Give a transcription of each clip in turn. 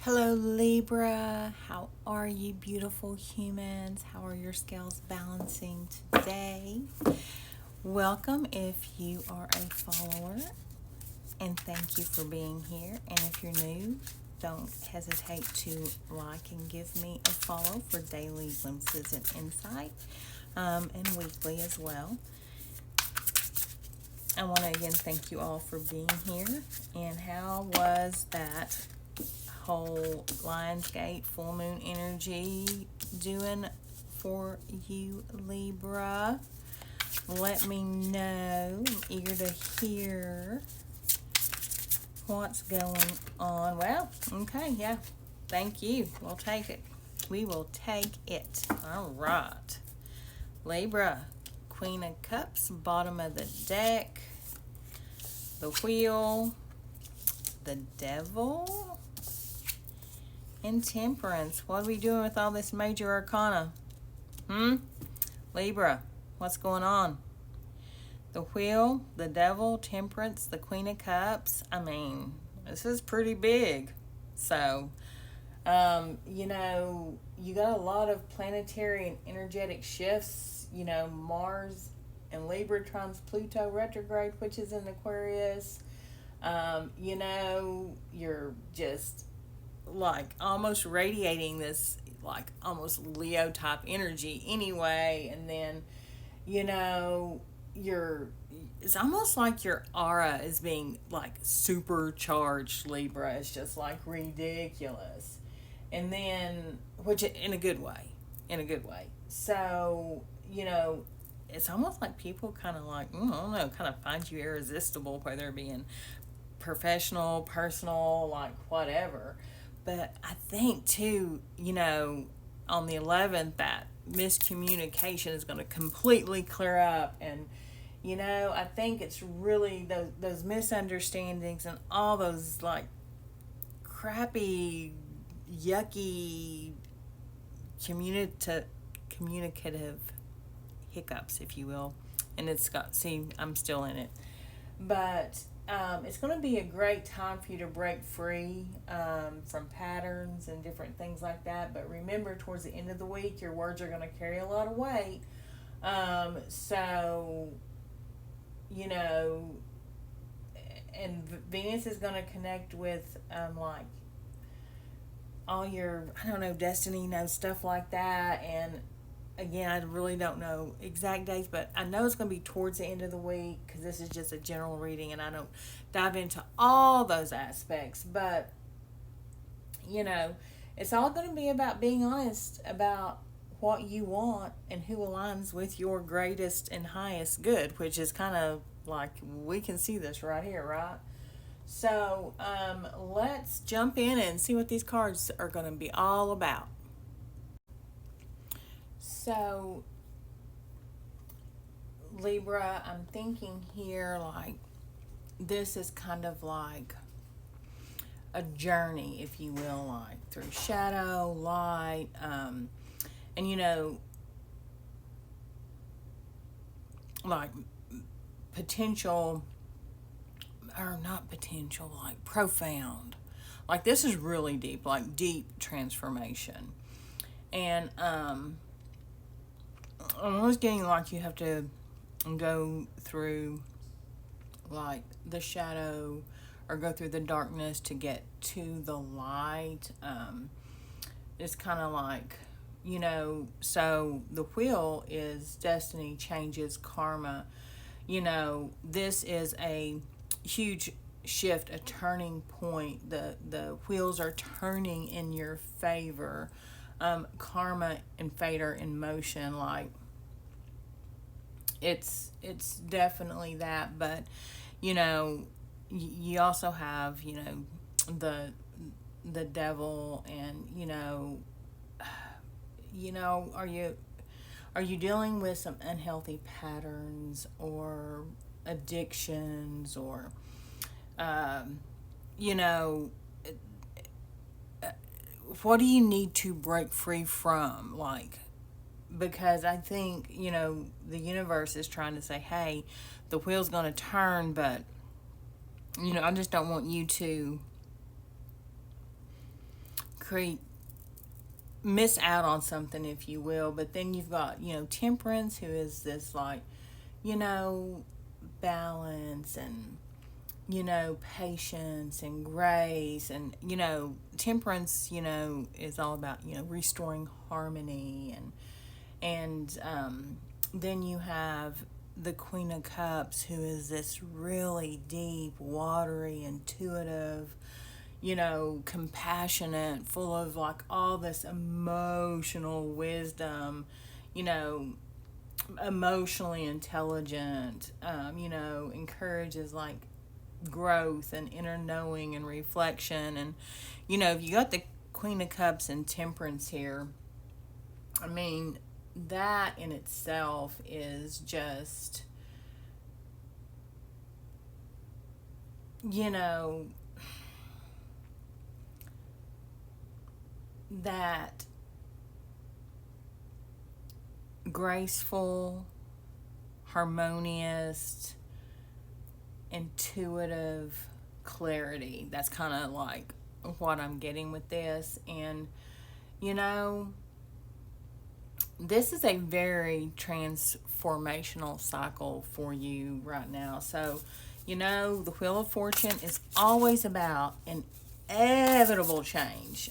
Hello, Libra. How are you, beautiful humans? How are your scales balancing today? Welcome if you are a follower, and thank you for being here. And if you're new, don't hesitate to like and give me a follow for daily glimpses and insight, and weekly as well. I want to again thank you all for being here. And how was that whole Lionsgate full moon energy doing for you, Libra? Let me know. I'm eager to hear what's going on. Well, okay, yeah. Thank you. We'll take it. We will take it. All right. Libra, Queen of Cups, bottom of the deck, the Wheel, the Devil, and Temperance. What are we doing with all this major arcana? Libra, what's going on? The Wheel, the Devil, Temperance, the Queen of Cups. I mean, this is pretty big. So, you got a lot of planetary and energetic shifts. Mars and Libra trines Pluto retrograde, which is in Aquarius. You're just like almost radiating this like almost Leo type energy anyway, and then it's almost like your aura is being like supercharged. Libra. It's just like ridiculous, and then which in a good way, so it's almost like people kind of like, I don't know, kind of find you irresistible, whether it be in professional, personal, like whatever. But I think too, on the 11th, that miscommunication is going to completely clear up. And, I think it's really those misunderstandings and all those like crappy, yucky, communicative hiccups, if you will. And I'm still in it. But it's going to be a great time for you to break free from patterns and different things like that. But remember, towards the end of the week, your words are going to carry a lot of weight. And Venus is going to connect with like all your, I don't know, destiny, stuff like that. And again, I really don't know exact dates, but I know it's going to be towards the end of the week because this is just a general reading and I don't dive into all those aspects. But, it's all going to be about being honest about what you want and who aligns with your greatest and highest good, which is kind of like we can see this right here, right? So let's jump in and see what these cards are going to be all about. So, Libra, I'm thinking here like this is kind of like a journey, if you will, like through shadow, light, and like potential, or not potential, like profound. Like this is really deep, like deep transformation. And I'm always getting like you have to go through like the shadow or go through the darkness to get to the light. It's kind of like, so the Wheel is destiny, changes, karma. This is a huge shift, a turning point. The wheels are turning in your favor. Karma and fate are in motion. Like it's definitely that. But you also have the devil, and are you dealing with some unhealthy patterns or addictions or what do you need to break free from? Like, because I think, the universe is trying to say, hey, the wheel's going to turn, but, I just don't want you to create miss out on something, if you will. But then you've got, Temperance, who is this, like, balance and, patience and grace. And, Temperance, is all about, restoring harmony. And then you have the Queen of Cups, who is this really deep, watery, intuitive, compassionate, full of like all this emotional wisdom, emotionally intelligent, encourages like growth and inner knowing and reflection. And, if you got the Queen of Cups and Temperance here, I mean, that in itself is just, that graceful, harmonious, intuitive clarity. That's kind of like what I'm getting with this. And, this is a very transformational cycle for you right now. So, the Wheel of Fortune is always about an inevitable change.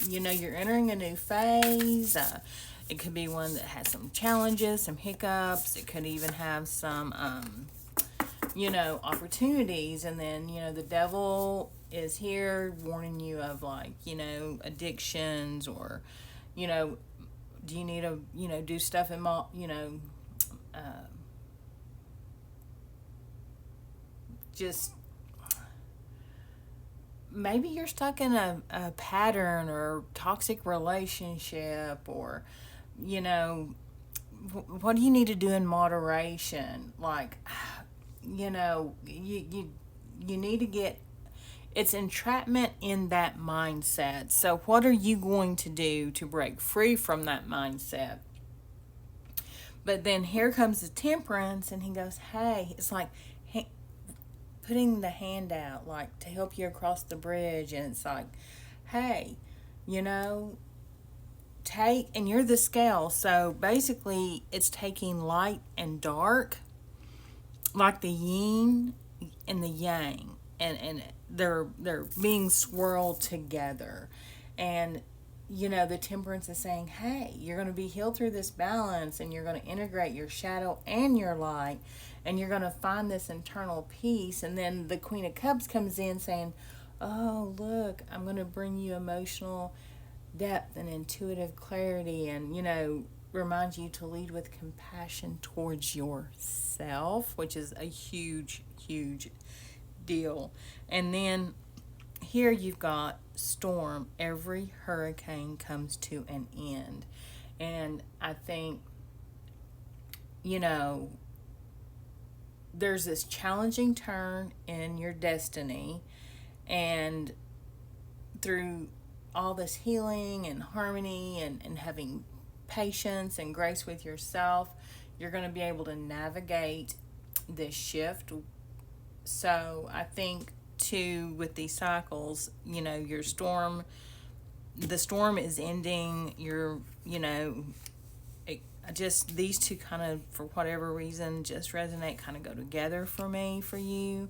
You're entering a new phase. It could be one that has some challenges, some hiccups. It could even have some, opportunities. And then, the devil is here warning you of, like, addictions, or, do you need to, do stuff in, just maybe you're stuck in a pattern or toxic relationship, or, what do you need to do in moderation? Like, you need to get, it's entrapment in that mindset. So what are you going to do to break free from that mindset? But then here comes the Temperance, and he goes, hey, it's like putting the hand out, like, to help you across the bridge. And it's like, hey, take, and you're the scale. So basically it's taking light and dark, like the yin and the yang, and they're being swirled together. And the Temperance is saying, hey, you're going to be healed through this balance, and you're going to integrate your shadow and your light, and you're going to find this internal peace. And then the Queen of Cups comes in saying, oh, look, I'm going to bring you emotional depth and intuitive clarity, and, remind you to lead with compassion towards yourself, which is a huge, huge deal. And then here you've got Storm. Every hurricane comes to an end. And I think, there's this challenging turn in your destiny, and through all this healing and harmony and having patience and grace with yourself, you're going to be able to navigate this shift. So I think too, with these cycles, your storm, the storm is ending. Just these two kind of, for whatever reason, just resonate, kind of go together for me, for you.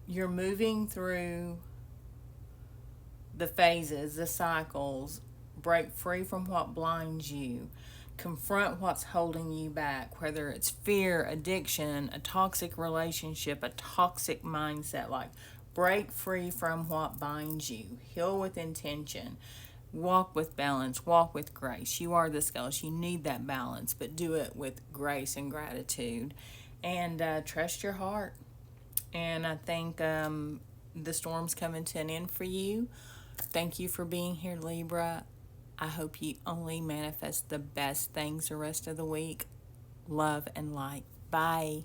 You're moving through the phases, the cycles. Break free from what blinds you. Confront what's holding you back, whether it's fear, addiction, a toxic relationship, a toxic mindset. Like, break free from what binds you. Heal with intention. Walk with balance. Walk with grace. You are the scales. You need that balance, but do it with grace and gratitude. And trust your heart. And I think the storm's coming to an end for you. Thank you for being here, Libra. I hope you only manifest the best things the rest of the week. Love and light. Bye.